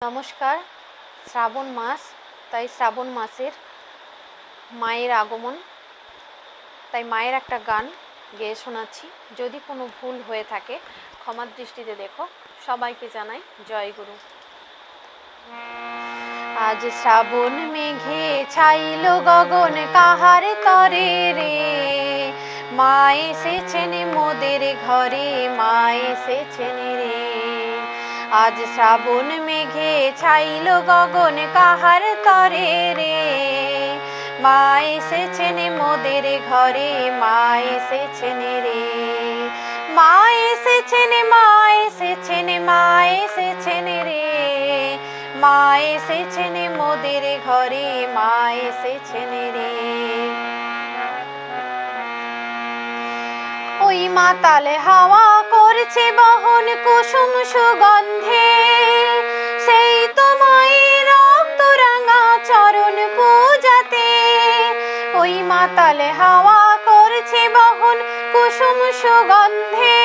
নমস্কার। শ্রাবণ মাস, তাই শ্রাবণ মাসের মায়ের আগমন, তাই মায়ের একটা গান গেয়ে শোনাচ্ছি। যদি কোনো ভুল হয়ে থাকে ক্ষমার দৃষ্টিতে দেখো। সবাইকে জানাই জয় গুরু। আজ শ্রাবণ মেঘে ছাইল গগন কাহার তরে রে, মা এসেছেন মোদের ঘরে, মা এসেছেন রে। আজ শ্রাবণ মেঘে ছাইল গগন কাহার তরে রে, মা এসেছেন মোদের ঘরে, মা এসেছেন রে। মা এসেছেন, মা এসেছেন, মা এসেছেন রে, মা এসেছেন মোদের ঘরে, মা এসেছেন রে। ওই মাতালে হাওয়া করছে বহন কুসুম সুগন্ধে, সেই তো মায়ের রক্ত রাঙা চরণ পূজাতে। ওই মাতালে হাওয়া করছে বহন কুসুম সুগন্ধে,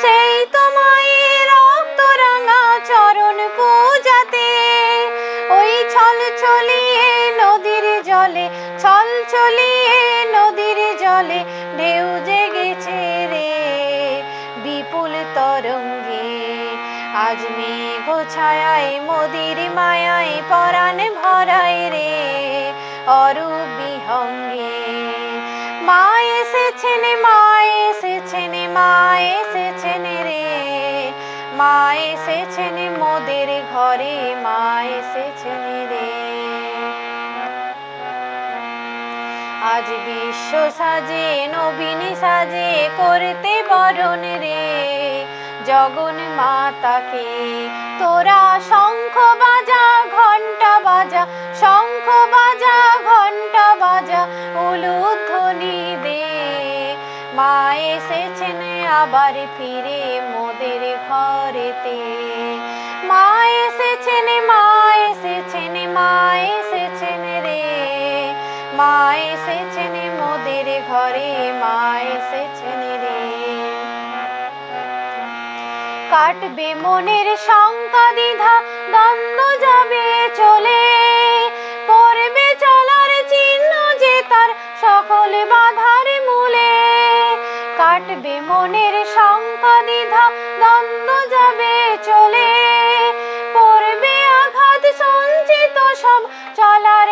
সেই তো মায়ের রক্ত রাঙা চরণ পূজাতে। ওই ছল ছলিয়ে নদীর জলে, ছল ছলিয়ে নদীর জলে ঢেউ জেগেছে রে বিপুল তরঙ্গে। আজ মেঘ ছায়ায় মোদির মায়ায় পরাণ ভরায় রে অরূপ বিহঙ্গে। মা এসেছেন, মা এসেছেন, মা এসেছেন রে, মা এসেছেন মোদের ঘরে, মা এসেছেন রে। আজ বিশ্ব সাজে নবীন সাজে করতে বরণ রে জগন মাতাকে। তোরা শঙ্খ বাজা ঘণ্টা বাজা, শঙ্খ বাজা ঘণ্টা বাজা, উলুধ্বনি দে। মা এসেছেন আবার ফিরে মোদের ঘরেতে। মা এসেছেন, মা এসেছেন, মা এসেছেন রে, মা এসেছেন মোদের ঘরে, মা এসেছেন রে। কাটবে মনের শঙ্কা দ্বিধা, দ্বন্দ্ব যাবে চলে, পড়বে চলার চিহ্ন যে তার সকল বাধার মূলে। কাটবে মনের শঙ্কা দ্বিধা, দ্বন্দ্ব যাবে চলে, পড়বে আঘাত সঞ্চিত সব চলার